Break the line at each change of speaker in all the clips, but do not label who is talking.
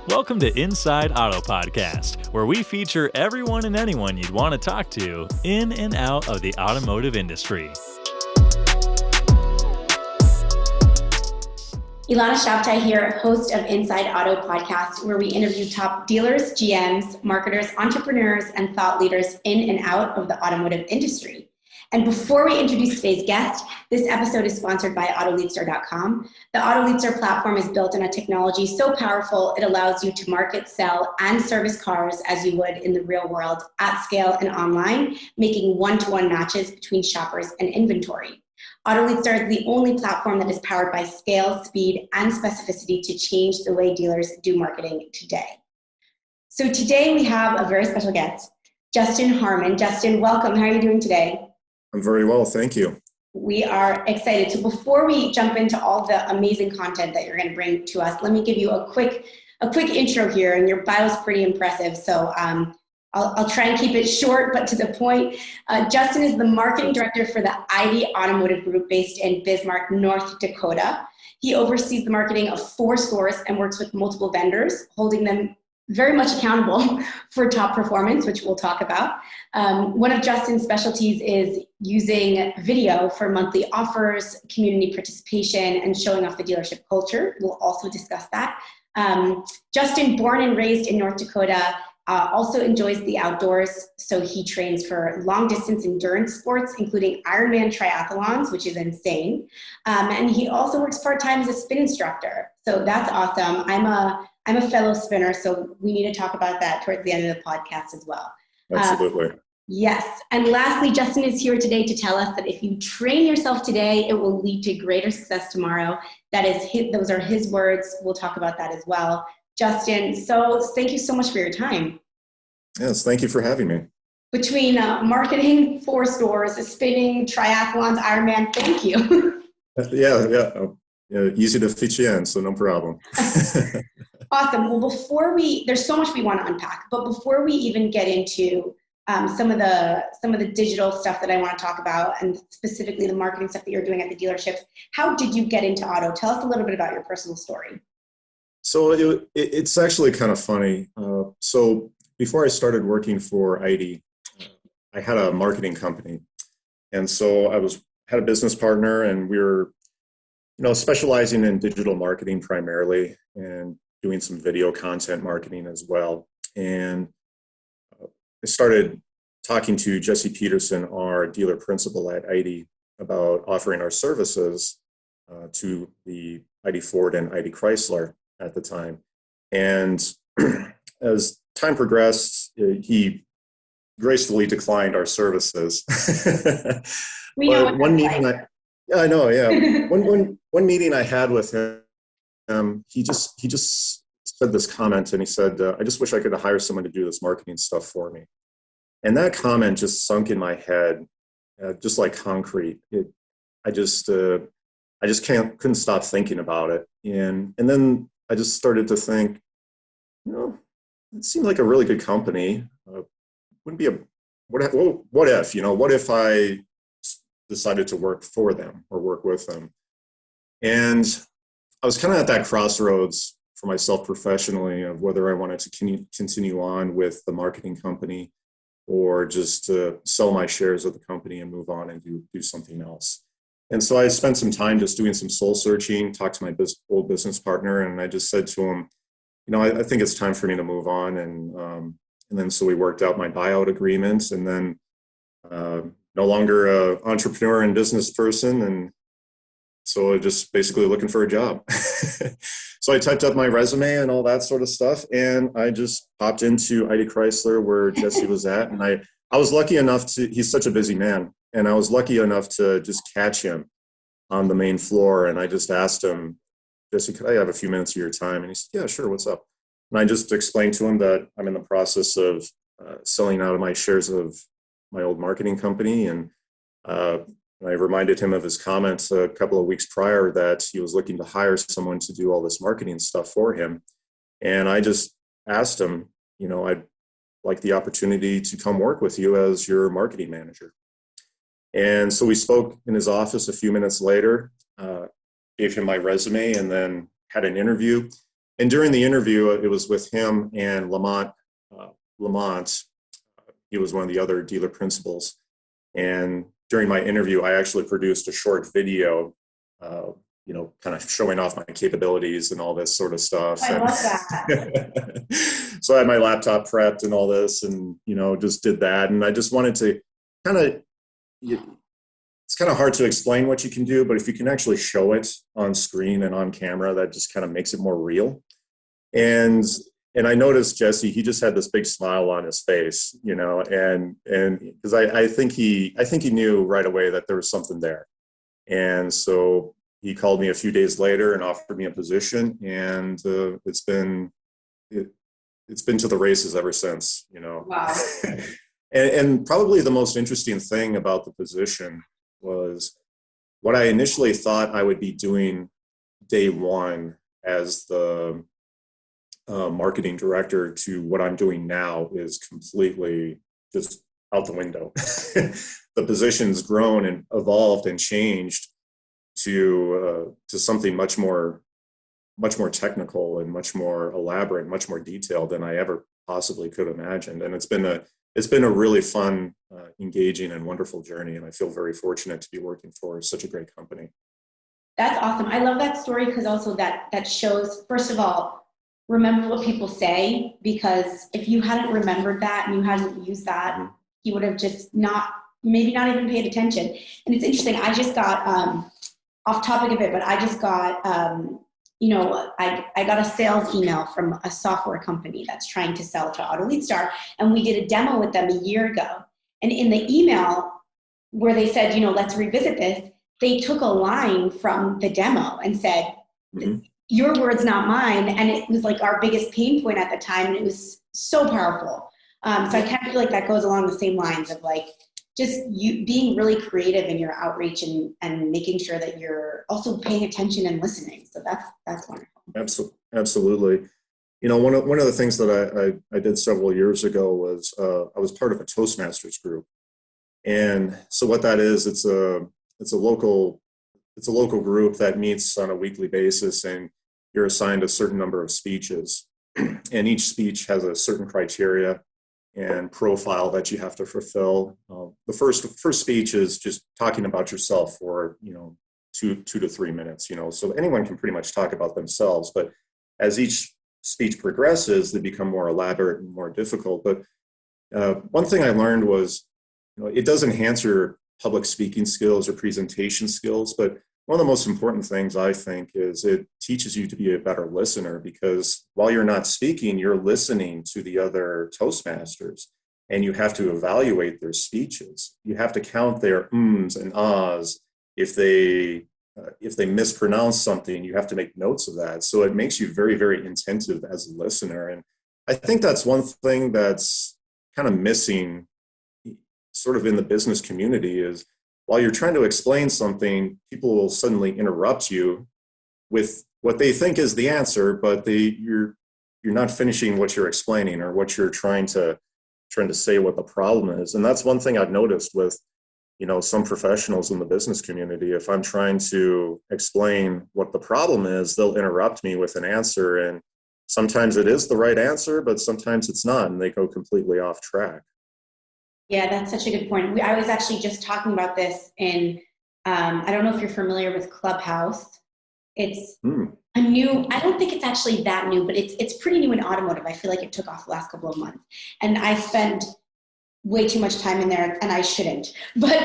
Welcome to Inside Auto Podcast, where we feature everyone and anyone you'd want to talk to in and out of the automotive industry.
Ilana Shabtai here, host of Inside Auto Podcast, where we interview top dealers, GMs, marketers, entrepreneurs, and thought leaders in and out of the automotive industry. And before we introduce today's guest, this episode is sponsored by AutoLeadster.com. The AutoLeadster platform is built on a technology so powerful it allows you to market, sell, and service cars as you would in the real world at scale and online, making one-to-one matches between shoppers and inventory. AutoLeadster is the only platform that is powered by scale, speed, and specificity to change the way dealers do marketing today. So today we have a very special guest, Justin Harmon. Justin, welcome. How are you doing today?
I'm very well, thank you.
We are excited. So before we jump into all the amazing content that you're going to bring to us, let me give you a quick intro here, and your bio is pretty impressive. So I'll try and keep it short, but to the point. Justin is the marketing director for the Eide Automotive group based in Bismarck, North Dakota. He oversees the marketing of 4 stores and works with multiple vendors, holding them very much accountable for top performance, which we'll talk about. One of Justin's specialties is using video for monthly offers, community participation, and showing off the dealership culture. We'll also discuss that. Justin, born and raised in North Dakota, also enjoys the outdoors, so he trains for long-distance endurance sports, including Ironman triathlons, which is insane. And he also works part-time as a spin instructor, so that's awesome. I'm a fellow spinner, so we need to talk about that towards the end of the podcast as well.
Absolutely.
Yes. And lastly, Justin is here today to tell us that if you train yourself today, it will lead to greater success tomorrow. Those are his words. We'll talk about that as well. Justin, so thank you so much for your time.
Yes, thank you for having me.
Between marketing, 4 stores, spinning, triathlons, Ironman, thank you.
Yeah, easy to fit you in, so no problem.
Awesome. Well, there's so much we want to unpack, but before we even get into some of the digital stuff that I want to talk about, and specifically the marketing stuff that you're doing at the dealerships, how did you get into auto? Tell us a little bit about your personal story.
So it's actually kind of funny. So before I started working for Eide, I had a marketing company, and so I had a business partner, and we were, specializing in digital marketing primarily, and doing some video content marketing as well. And I started talking to Jesse Peterson, our dealer principal at Eide, about offering our services to the Eide Ford and Eide Chrysler at the time. And as time progressed, he gracefully declined our services. One meeting I had with him, he just said this comment, and he said, I just wish I could hire someone to do this marketing stuff for me. And that comment just sunk in my head, just like concrete. I just couldn't stop thinking about it. And then I just started to think, it seemed like a really good company. What if I decided to work for them or work with them? And I was kind of at that crossroads for myself professionally of whether I wanted to continue on with the marketing company or just sell my shares of the company and move on and do something else. And so I spent some time just doing some soul searching, talked to my old business partner, and I just said to him, I think it's time for me to move on. And then so we worked out my buyout agreements, and then no longer an entrepreneur and business person, and so just basically looking for a job. So I typed up my resume and all that sort of stuff, and I just popped into Eide Chrysler where Jesse was at, and I was lucky enough he's such a busy man, and I was lucky enough to just catch him on the main floor, and I just asked him, Jesse, could I have a few minutes of your time? And he said, yeah, sure, what's up? And I just explained to him that I'm in the process of selling out of my shares of my old marketing company, and I reminded him of his comments a couple of weeks prior that he was looking to hire someone to do all this marketing stuff for him. And I just asked him, I'd like the opportunity to come work with you as your marketing manager. And so we spoke in his office a few minutes later, gave him my resume, and then had an interview. And during the interview, it was with him and Lamont. He was one of the other dealer principals. And during my interview, I actually produced a short video, kind of showing off my capabilities and all this sort of stuff.
I love that.
So I had my laptop prepped and all this, and, just did that. And I just wanted to it's kind of hard to explain what you can do, but if you can actually show it on screen and on camera, that just kind of makes it more real. And I noticed Jesse, he just had this big smile on his face, and because I think he knew right away that there was something there. And so he called me a few days later and offered me a position, and it's been to the races ever since,
Wow.
and probably the most interesting thing about the position was what I initially thought I would be doing day one as the marketing director to what I'm doing now is completely just out the window. The position's grown and evolved and changed to something much more technical and much more elaborate, much more detailed than I ever possibly could imagine. And it's been a really fun, engaging and wonderful journey. And I feel very fortunate to be working for such a great company.
That's awesome. I love that story because also that shows, first of all, remember what people say, because if you hadn't remembered that and you hadn't used that, you would have just maybe not even paid attention. And it's interesting. I just got off topic a bit, but I just got, I got a sales email from a software company that's trying to sell to AutoLeadStar. And we did a demo with them a year ago. And in the email where they said, let's revisit this, they took a line from the demo and said, your words, not mine. And it was like our biggest pain point at the time. And it was so powerful. So I kind of feel like that goes along the same lines of like, just you being really creative in your outreach and making sure that you're also paying attention and listening. So that's wonderful.
Absolutely. One of the things that I did several years ago was I was part of a Toastmasters group. And so what that is, it's a local group that meets on a weekly basis, and you're assigned a certain number of speeches. And each speech has a certain criteria and profile that you have to fulfill. The first speech is just talking about yourself for 2 to 3 minutes. So anyone can pretty much talk about themselves, but as each speech progresses, they become more elaborate and more difficult. But one thing I learned was, it does enhance your public speaking skills or presentation skills, but one of the most important things I think is it teaches you to be a better listener, because while you're not speaking, you're listening to the other Toastmasters, and you have to evaluate their speeches. You have to count their ums and ahs. If they mispronounce something, you have to make notes of that. So it makes you very, very attentive as a listener. And I think that's one thing that's kind of missing sort of in the business community is, while you're trying to explain something, people will suddenly interrupt you with what they think is the answer, but you're not finishing what you're explaining or what you're trying to say what the problem is. And that's one thing I've noticed with, some professionals in the business community. If I'm trying to explain what the problem is, they'll interrupt me with an answer. And sometimes it is the right answer, but sometimes it's not, and they go completely off track.
Yeah, that's such a good point. I was actually just talking about this in, I don't know if you're familiar with Clubhouse. It's a new, I don't think it's actually that new, but it's pretty new in automotive. I feel like it took off the last couple of months. And I spend way too much time in there, and I shouldn't. But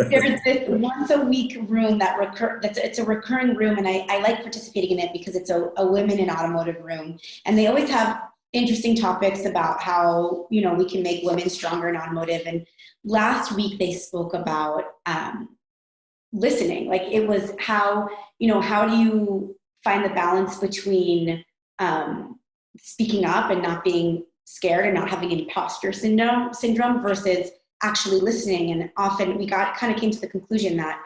there's this once a week room it's a recurring room, and I like participating in it because it's a women in automotive room. And they always have interesting topics about how, we can make women stronger in automotive. And last week they spoke about listening. Like it was how do you find the balance between speaking up and not being scared and not having imposter syndrome versus actually listening. And often we kind of came to the conclusion that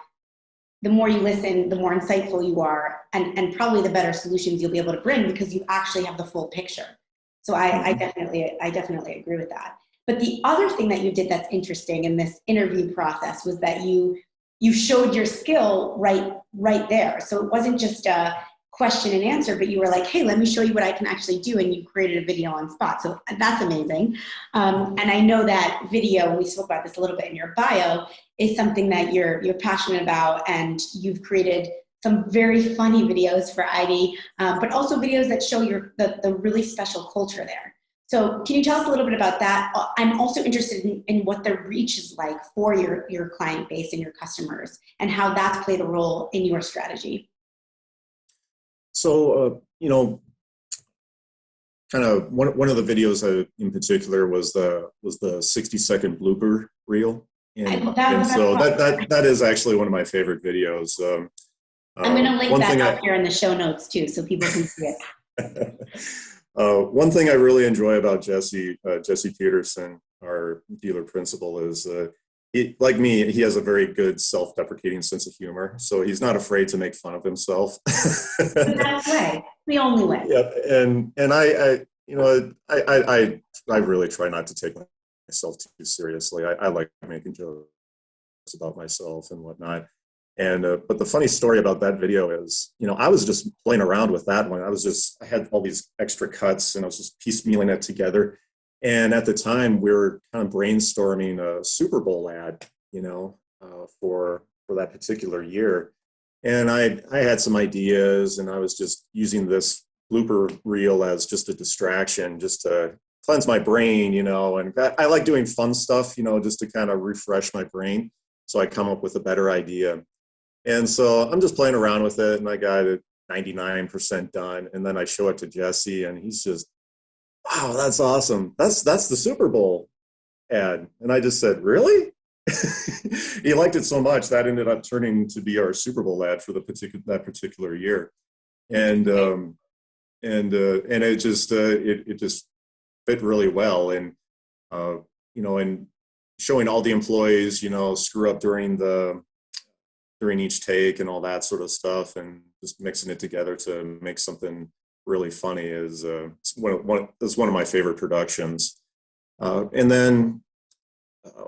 the more you listen, the more insightful you are, and probably the better solutions you'll be able to bring because you actually have the full picture. So I definitely agree with that. But the other thing that you did that's interesting in this interview process was that you showed your skill right there. So it wasn't just question and answer, but you were like, hey, let me show you what I can actually do. And you created a video on spot. So that's amazing. And I know that video, we spoke about this a little bit in your bio, is something that you're passionate about, and you've created some very funny videos for Eide, but also videos that show the really special culture there. So can you tell us a little bit about that? I'm also interested in what the reach is like for your client base and your customers, and how that's played a role in your strategy.
So, kind of one of the videos in particular was the 60-second blooper reel. And so that is actually one of my favorite videos.
I'm going to link that up here in the show notes too, so people can see it.
One thing I really enjoy about Jesse Peterson, our dealer principal, is like me, he has a very good self-deprecating sense of humor. So he's not afraid to make fun of himself.
The best way, the only way.
Yep. And I really try not to take myself too seriously. I like making jokes about myself and whatnot. And but the funny story about that video is, I was just playing around with that one. I had all these extra cuts, and I was just piecemealing it together. And at the time, we were kind of brainstorming a Super Bowl ad, for that particular year. And I had some ideas, and I was just using this blooper reel as just a distraction, just to cleanse my brain, and I like doing fun stuff, just to kind of refresh my brain, so I come up with a better idea. And so I'm just playing around with it, and I got it 99% done. And then I show it to Jesse, and he's just, wow, that's awesome. That's the Super Bowl ad. And I just said, really? He liked it so much that ended up turning to be our Super Bowl ad for that particular year. And it just fit really well. And and showing all the employees, screw up during each take and all that sort of stuff, and just mixing it together to make something really funny is one of my favorite productions. And then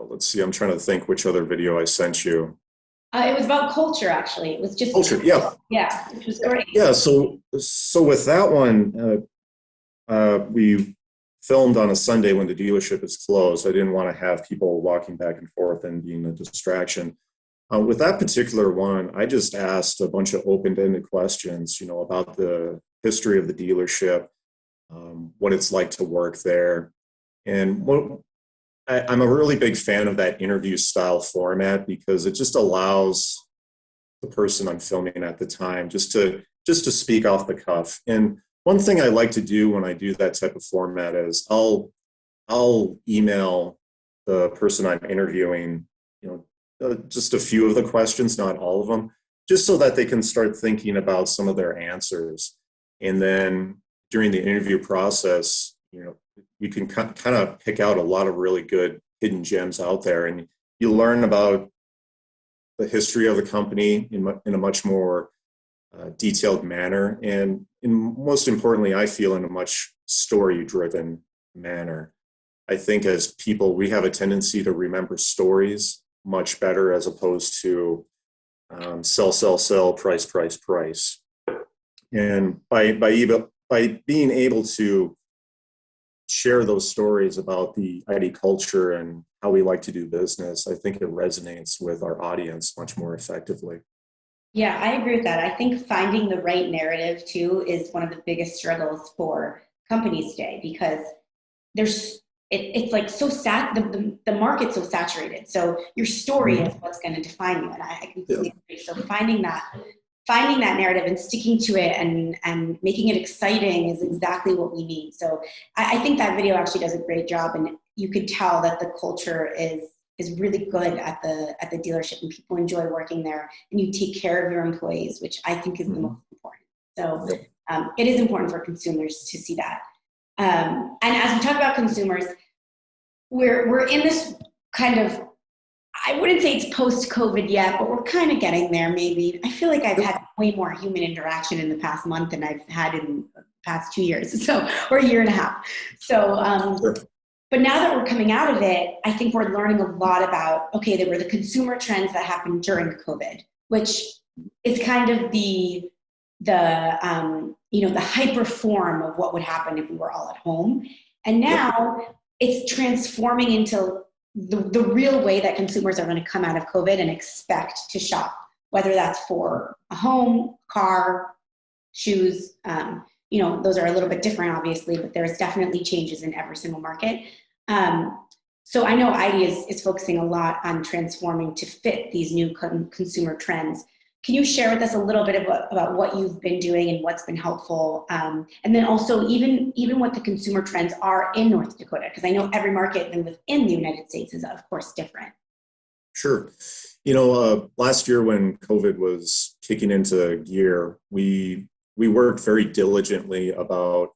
let's see, I'm trying to think which other video I sent you.
It was about culture, actually. It was just
culture, yeah,
which was great.
Yeah, so with that one, we filmed on a Sunday when the dealership is closed. I didn't want to have people walking back and forth and being a distraction. With that particular one, I just asked a bunch of open-ended questions, about the history of the dealership, what it's like to work there. And I'm a really big fan of that interview style format, because it just allows the person I'm filming at the time just to speak off the cuff. And one thing I like to do when I do that type of format is I'll email the person I'm interviewing, just a few of the questions, not all of them, just so that they can start thinking about some of their answers. And then during the interview process, you can kind of pick out a lot of really good hidden gems out there, and you learn about the history of the company in a much more detailed manner, and most importantly, I feel in a much story-driven manner. I think as people, we have a tendency to remember stories much better, as opposed to sell, price. And by being able to share those stories about the Eide culture and how we like to do business, I think it resonates with our audience much more effectively.
Yeah, I agree with that. I think finding the right narrative too is one of the biggest struggles for companies today, because it's like so the market's so saturated. So your story is what's going to define you, and I completely agree. So finding that narrative and sticking to it and making it exciting is exactly what we need. So I think that video actually does a great job, and you could tell that the culture is really good at the dealership, and people enjoy working there, and you take care of your employees, which I think is the most important. So it is important for consumers to see that. And as we talk about consumers, we're in this kind of, I wouldn't say it's post-COVID yet, but we're kind of getting there maybe. I feel like I've had way more human interaction in the past month than I've had in the past 2 years, or a year and a half. So, but now that we're coming out of it, I think we're learning a lot about, okay, there were the consumer trends that happened during COVID, which is kind of the the hyper form of what would happen if we were all at home. And now it's transforming into the real way that consumers are going to come out of COVID and expect to shop, whether that's for a home, car, shoes. Those are a little bit different, obviously, but there's definitely changes in every single market. So I know Eide is focusing a lot on transforming to fit these new consumer trends. Can you share with us a little bit about what you've been doing and what's been helpful? And then also even what the consumer trends are in North Dakota, because I know every market and within the United States is, of course, different.
Sure. Last year when COVID was kicking into gear, we worked very diligently about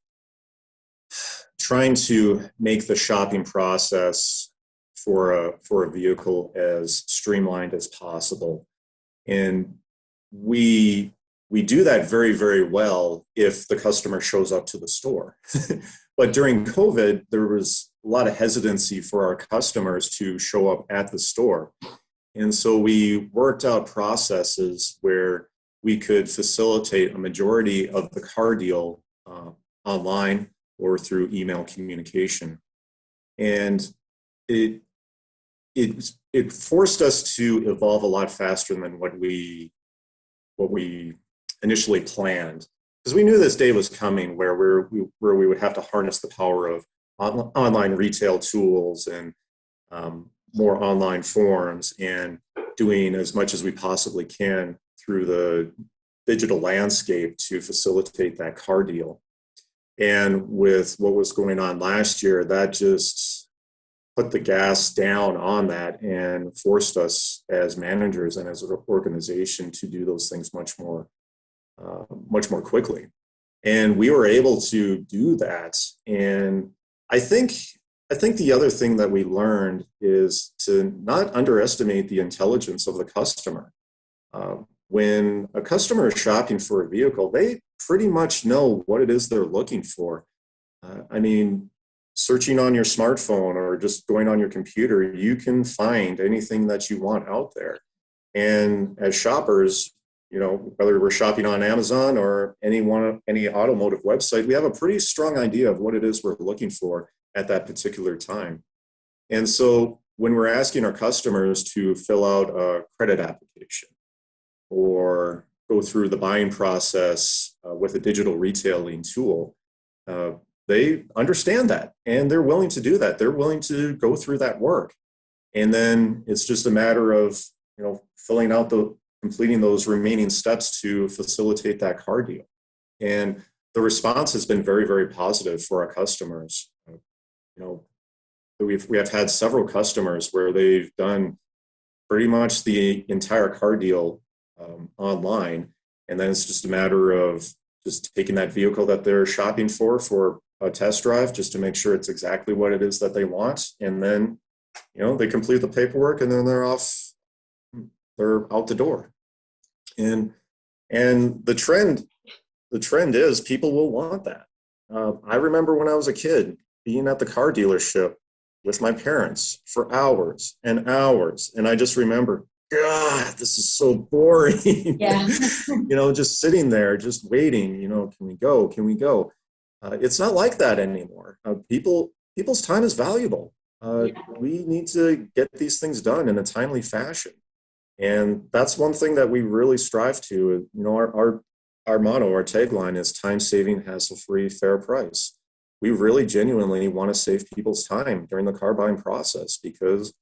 trying to make the shopping process for a vehicle as streamlined as possible. And we do that very, very well if the customer shows up to the store. But during COVID, there was a lot of hesitancy for our customers to show up at the store. And so we worked out processes where we could facilitate a majority of the car deal online or through email communication. And it forced us to evolve a lot faster than what we initially planned, because we knew this day was coming where we would have to harness the power of online retail tools and more online forums, and doing as much as we possibly can through the digital landscape to facilitate that car deal. And with what was going on last year, that just put the gas down on that and forced us as managers and as an organization to do those things much more quickly. And we were able to do that. And I think the other thing that we learned is to not underestimate the intelligence of the customer. When a customer is shopping for a vehicle, they pretty much know what it is they're looking for. Searching on your smartphone or just going on your computer, you can find anything that you want out there. And as shoppers, whether we're shopping on Amazon or any automotive website, we have a pretty strong idea of what it is we're looking for at that particular time. And so when we're asking our customers to fill out a credit application or go through the buying process with a digital retailing tool, they understand that and they're willing to do that. They're willing to go through that work. And then it's just a matter of, completing those remaining steps to facilitate that car deal. And the response has been very, very positive for our customers. We have had several customers where they've done pretty much the entire car deal online. And then it's just a matter of just taking that vehicle that they're shopping for a test drive, just to make sure it's exactly what it is that they want. And then, they complete the paperwork and then they're out the door. And the trend is people will want that. I remember when I was a kid being at the car dealership with my parents for hours and hours. And I just remember, God, this is so boring.
Yeah.
Just sitting there, just waiting, can we go? Can we go? It's not like that anymore. People's time is valuable. We need to get these things done in a timely fashion. And that's one thing that we really strive to. Our motto, our tagline is time saving, hassle-free, fair price. We really genuinely want to save people's time during the car buying process because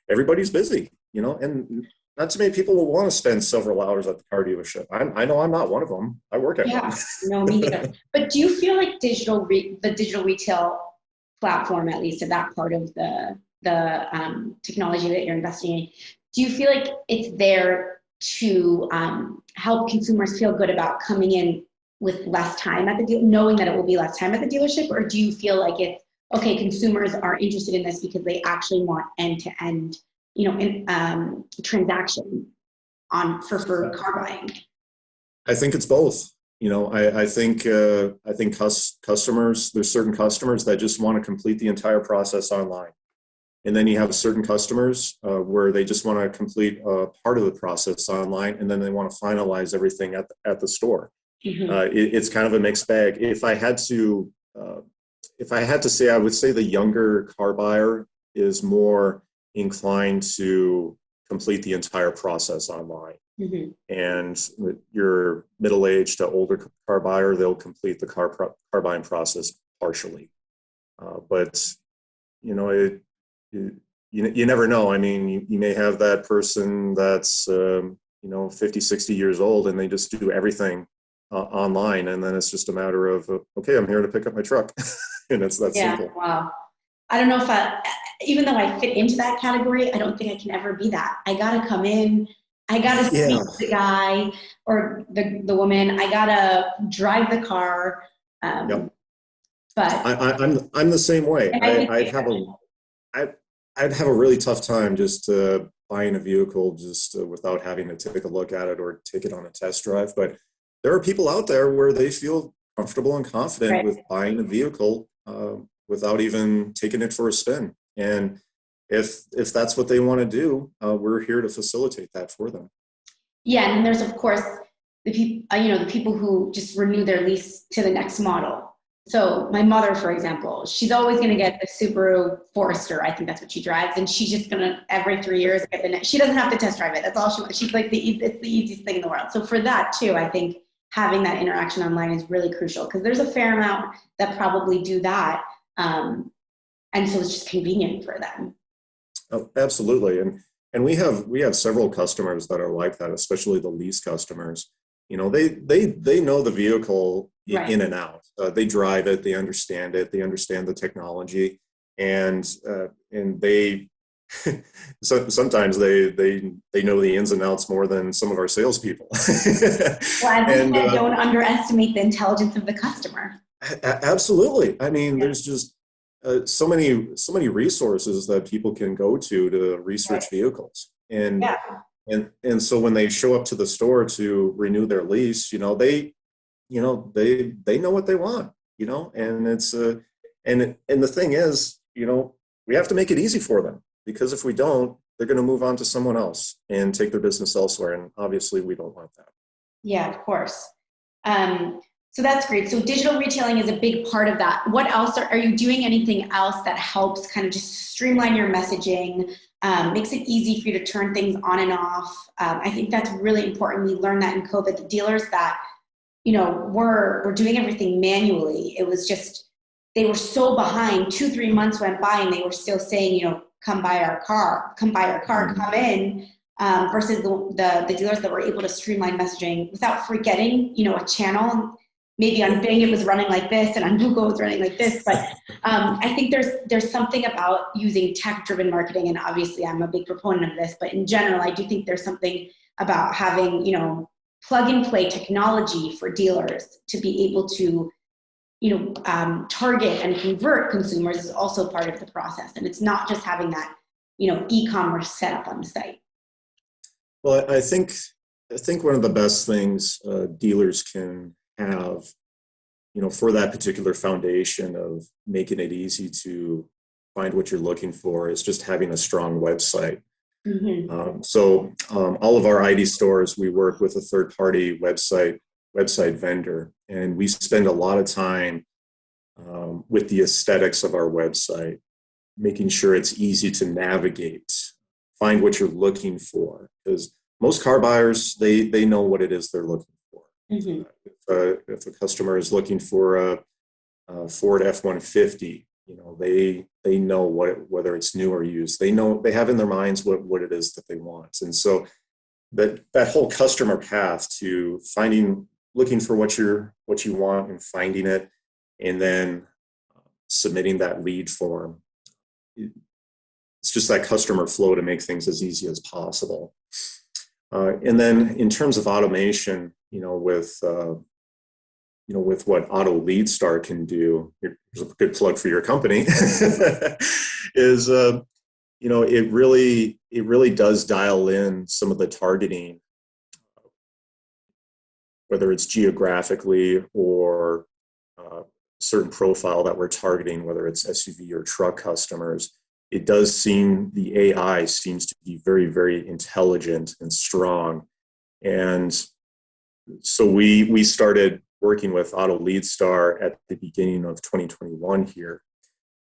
everybody's busy, and not too many people will want to spend several hours at the car dealership. I know I'm not one of them. I work at one.
No, me neither. But do you feel like the digital retail platform, at least of that part of the technology that you're investing in, do you feel like it's there to help consumers feel good about coming in with less time at the deal, knowing that it will be less time at the dealership? Or do you feel like it's, okay, consumers are interested in this because they actually want end-to-end, transaction for car buying?
I think it's both. I think customers, there's certain customers that just want to complete the entire process online. And then you have certain customers where they just want to complete part of the process online, and then they want to finalize everything at the store. It's kind of a mixed bag. If I had to say, I would say the younger car buyer is more inclined to complete the entire process online. And with your middle-aged to older car buyer, they'll complete the car buying process partially. But you never know. I mean, you may have that person that's 50, 60 years old, and they just do everything online, and then it's just a matter of okay, I'm here to pick up my truck. And it's that simple.
Wow. I don't know if even though I fit into that category, I don't think I can ever be that. I gotta come in, I gotta speak to the guy or the woman, I gotta drive the car.
Yep.
But
I'm the same way. I'd have a really tough time just buying a vehicle just without having to take a look at it or take it on a test drive. But there are people out there where they feel comfortable and confident with buying a vehicle without even taking it for a spin. And if that's what they want to do, we're here to facilitate that for them. Yeah,
and there's of course the people who just renew their lease to the next model. So my mother, for example, she's always going to get the Subaru Forester. I think that's what she drives, and she's just going to every 3 years get the next. She doesn't have to test drive it. That's all she wants. She's like it's the easiest thing in the world. So for that too, I think having that interaction online is really crucial because there's a fair amount that probably do that, and so it's just convenient for them.
Oh, absolutely, and we have several customers that are like that, especially the lease customers. They know the vehicle in and out. They drive it, they understand the technology, and they so sometimes they know the ins and outs more than some of our salespeople.
Well, as you said, don't underestimate the intelligence of the customer.
Absolutely. I mean, there's just so many resources that people can go to research vehicles, and so when they show up to the store to renew their lease, they know what they want, and it's and the thing is, we have to make it easy for them, because if we don't, they're going to move on to someone else and take their business elsewhere, and obviously we don't want that.
Yeah, of course. So that's great. So digital retailing is a big part of that. What else are you doing? Anything else that helps kind of just streamline your messaging, makes it easy for you to turn things on and off? I think that's really important. We learned that in COVID. The dealers that, were doing everything manually. It was just, they were so behind. 2-3 months went by and they were still saying, come buy our car, come in. Versus the dealers that were able to streamline messaging without forgetting, a channel. Maybe on Bing it was running like this, and on Google it's running like this. But I think there's something about using tech-driven marketing, and obviously I'm a big proponent of this. But in general, I do think there's something about having plug-and-play technology for dealers to be able to target and convert consumers is also part of the process, and it's not just having that e-commerce set up on the site.
Well, I think one of the best things dealers can have, for that particular foundation of making it easy to find what you're looking for, is just having a strong website. So all of our Eide stores, we work with a third-party website vendor, and we spend a lot of time with the aesthetics of our website, making sure it's easy to navigate, find what you're looking for, because most car buyers, they know what it is they're looking for. If a customer is looking for a Ford F-150, they know whether it's new or used. They have in their minds what it is that they want. And so that whole customer path to looking for what you want and finding it, and then submitting that lead form. It's just that customer flow to make things as easy as possible. And then in terms of automation, with what Auto Lead Star can do, here's a good plug for your company, is it really does dial in some of the targeting, whether it's geographically or certain profile that we're targeting, whether it's SUV or truck customers. It does seem, the AI seems to be very, very intelligent and strong. And so we started working with Auto Lead Star at the beginning of 2021 here.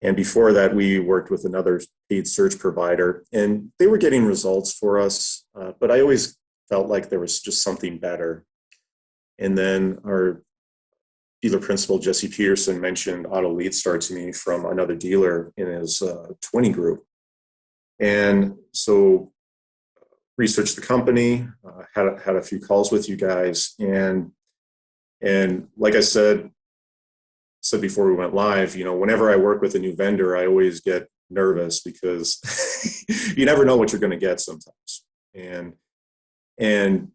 And before that, we worked with another paid search provider, and they were getting results for us, but I always felt like there was just something better. And then our dealer principal, Jesse Peterson, mentioned Auto Lead Star to me from another dealer in his 20 group. And so researched the company, had a few calls with you guys, and like I said before we went live, whenever I work with a new vendor, I always get nervous because you never know what you're going to get sometimes. And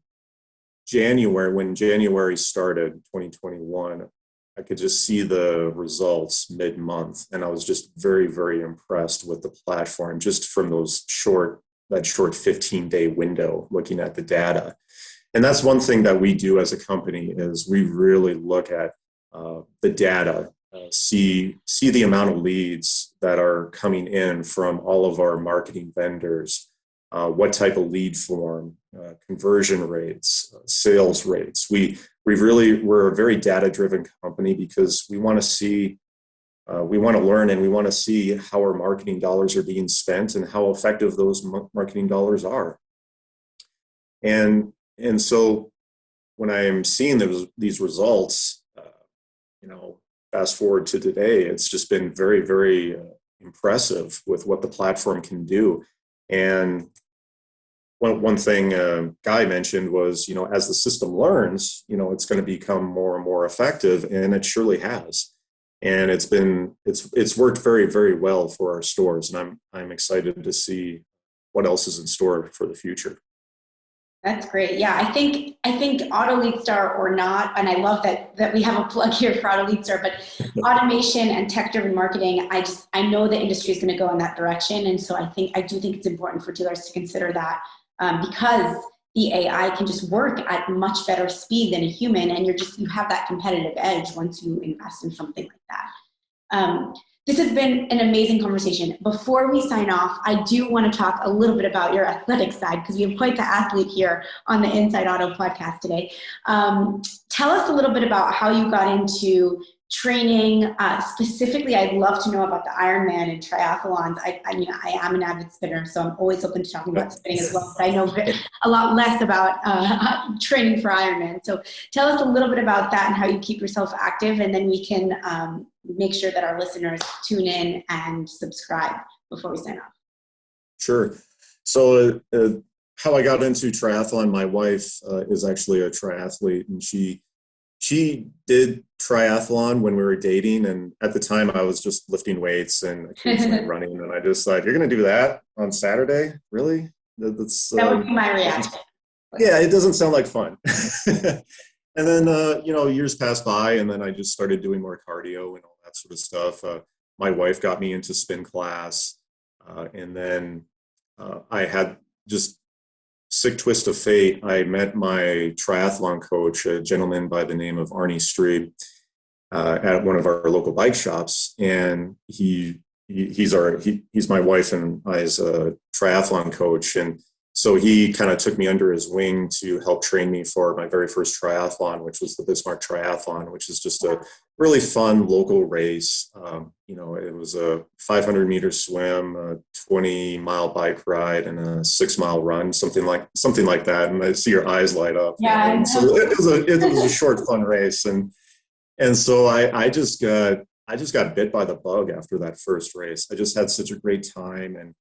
January, when January started, 2021, I could just see the results mid-month, and I was just very, very impressed with the platform just from that short 15-day window looking at the data. And that's one thing that we do as a company is we really look at the data, see the amount of leads that are coming in from all of our marketing vendors, what type of lead form, conversion rates, sales rates. We're a very data-driven company because we want to learn, and we want to see how our marketing dollars are being spent and how effective those marketing dollars are. And so when I am seeing these results, fast forward to today, it's just been very, very impressive with what the platform can do. And one thing Guy mentioned was, as the system learns, it's going to become more and more effective, and it surely has. And it's worked very, very well for our stores, and I'm excited to see what else is in store for the future.
That's great. Yeah, I think Auto Lead Star or not, and I love that we have a plug here for Auto Lead Star, but automation and tech-driven marketing, I know the industry is going to go in that direction, and so I do think it's important for dealers to consider that because the AI can just work at much better speed than a human, and you have that competitive edge once you invest in something like that. This has been an amazing conversation. Before we sign off, I do want to talk a little bit about your athletic side because we have quite the athlete here on the Inside Auto podcast today. Tell us a little bit about how you got into training. Specifically, I'd love to know about the Ironman and triathlons. I am an avid spinner, so I'm always open to talking about spinning as well, but I know a lot less about training for Ironman. So tell us a little bit about that and how you keep yourself active, and then we can make sure that our listeners tune in and subscribe before we sign off.
Sure. So how I got into triathlon, my wife is actually a triathlete, and she did triathlon when we were dating, and at the time I was just lifting weights and occasionally running, and I just thought, you're going to do that on Saturday? Really? That
would be my reaction.
Yeah, it doesn't sound like fun. And then, years passed by, and then I just started doing more cardio and all that sort of stuff. My wife got me into spin class, and then I had just sick twist of fate. I met my triathlon coach, a gentleman by the name of Arnie Strebe, at one of our local bike shops, and he's my wife and I's triathlon coach, and so he kind of took me under his wing to help train me for my very first triathlon, which was the Bismarck Triathlon, which is just a really fun local race. It was a 500-meter swim, a 20-mile bike ride, and a 6-mile run, something like that. And I see your eyes light up.
Yeah.
So it was a short, fun race, and so I just got bit by the bug after that first race. I just had such a great time, and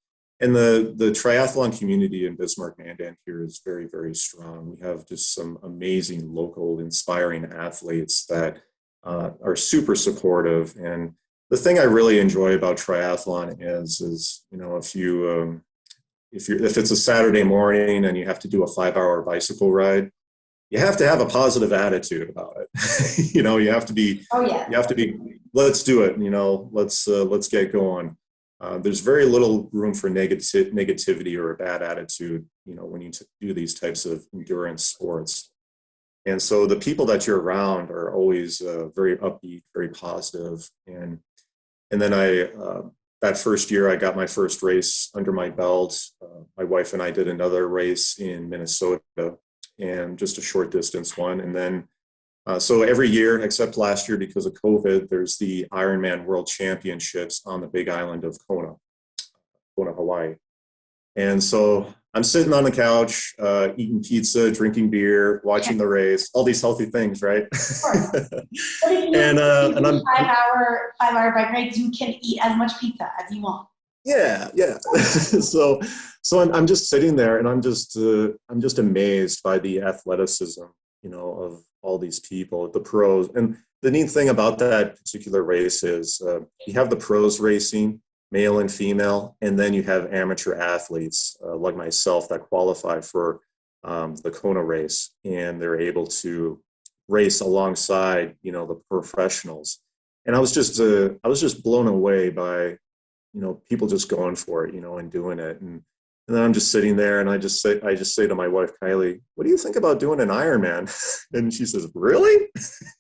the triathlon community in Bismarck, Mandan here is very, very strong. We have just some amazing local inspiring athletes that are super supportive. And the thing I really enjoy about triathlon is if it's a Saturday morning and you have to do a 5-hour bicycle ride, you have to have a positive attitude about it. You have to be, let's do it. Let's get going. There's very little room for negativity or a bad attitude, when you do these types of endurance sports. And so the people that you're around are always very upbeat, very positive. And then that first year, I got my first race under my belt. My wife and I did another race in Minnesota, and just a short distance one. And then, so every year, except last year because of COVID, there's the Ironman World Championships on the big island of Kona, Hawaii. And so I'm sitting on the couch, eating pizza, drinking beer, watching the race, all these healthy things, right?
Of course. But if you
and I'm
5-hour bike rides, you can eat as much pizza as you want.
Yeah. so I'm just sitting there, and I'm just amazed by the athleticism, of all these people, the pros. And the neat thing about that particular race is you have the pros racing, male and female, and then you have amateur athletes like myself that qualify for the Kona race, and they're able to race alongside, the professionals. And I was just blown away by, people just going for it, and doing it. And then I'm just sitting there, and I just say to my wife, Kylie, what do you think about doing an Ironman? And she says, really?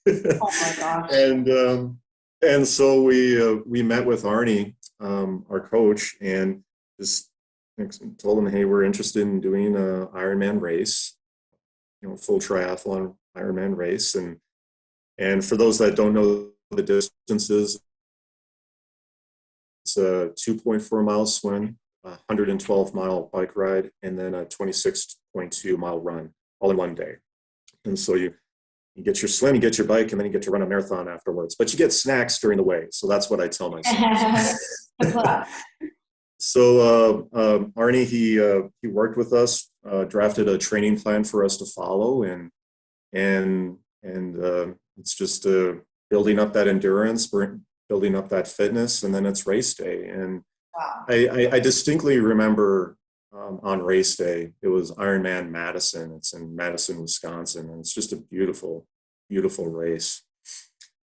Oh my gosh.
And so we met with Arnie, our coach, and just told him, hey, we're interested in doing an Ironman race, full triathlon Ironman race. And for those that don't know the distances, it's a 2.4 mile swim, a 112 mile bike ride, and then a 26.2 mile run, all in one day. And so you get your swim, you get your bike, and then you get to run a marathon afterwards. But you get snacks during the way. So that's what I tell myself. So Arnie, he worked with us, drafted a training plan for us to follow, and it's just building up that endurance, building up that fitness, and then it's race day. And
Wow.
I distinctly remember on race day, it was Ironman Madison. It's in Madison, Wisconsin, and it's just a beautiful, beautiful race.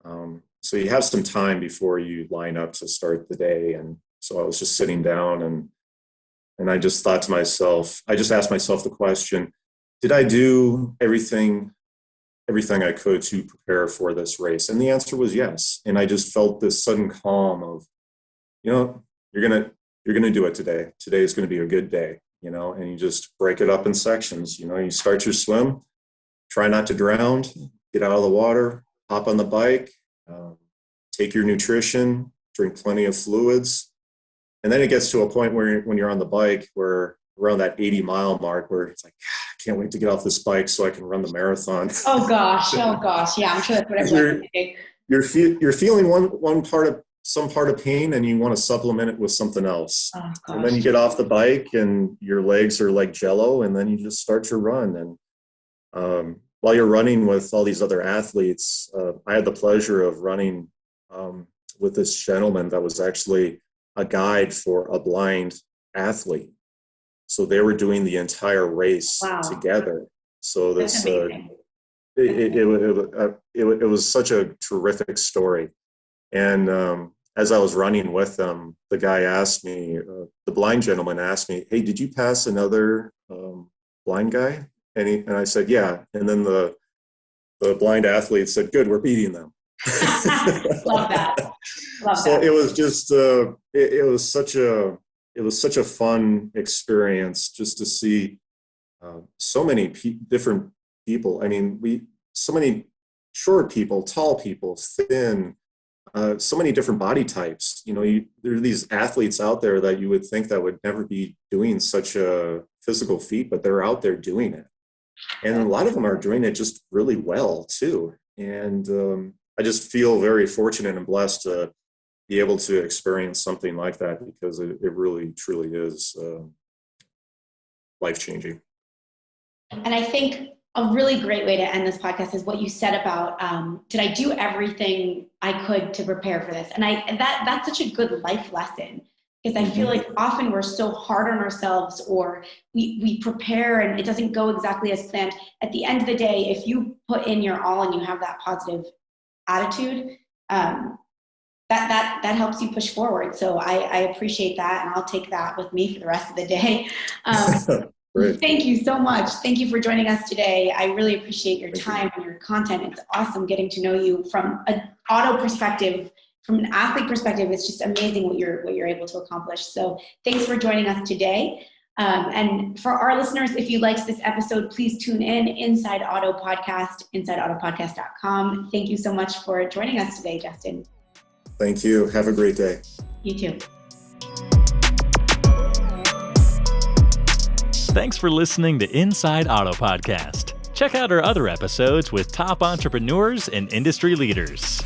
So you have some time before you line up to start the day. And so I was just sitting down, and I just thought to myself, I just asked myself the question, did I do everything I could to prepare for this race? And the answer was yes. And I just felt this sudden calm of, you're gonna do it today. Today is gonna be a good day, and you just break it up in sections. You start your swim, try not to drown, get out of the water, hop on the bike, take your nutrition, drink plenty of fluids. And then it gets to a point where when you're on the bike, where around that 80-mile mark, where it's like, I can't wait to get off this bike so I can run the marathon.
Oh gosh. Yeah, I'm sure that's what everyone's thinking.
You're feeling some part of pain, and you want to supplement it with something else.
Oh,
and then you get off the bike, and your legs are like jello, and then you just start your run. And while you're running with all these other athletes, I had the pleasure of running with this gentleman that was actually a guide for a blind athlete. So they were doing the entire race together. So this it was such a terrific story. And as I was running with them, the guy asked me, the blind gentleman asked me, hey, did you pass another blind guy? And I said, yeah. And then the blind athlete said, good, we're beating them.
Love that.
So it was just, it was such a fun experience just to see so many different people. I mean, so many short people, tall people, thin, so many different body types. There are these athletes out there that you would think that would never be doing such a physical feat, but they're out there doing it. And a lot of them are doing it just really well too. And I just feel very fortunate and blessed to be able to experience something like that, because it really, truly is life-changing.
And I think a really great way to end this podcast is what you said about, did I do everything I could to prepare for this? And that's such a good life lesson, because I feel like often we're so hard on ourselves, or we prepare and it doesn't go exactly as planned. At the end of the day, if you put in your all and you have that positive attitude, that helps you push forward. So I appreciate that, and I'll take that with me for the rest of the day. Thank you so much. Thank you for joining us today. I really appreciate your time and your content. It's awesome getting to know you from an auto perspective, from an athlete perspective. It's just amazing what you're able to accomplish. So thanks for joining us today. And for our listeners, if you liked this episode, please tune in Inside Auto Podcast, InsideAutoPodcast.com. Thank you so much for joining us today, Justin.
Thank you. Have a great day.
You too.
Thanks for listening to Inside Auto Podcast. Check out our other episodes with top entrepreneurs and industry leaders.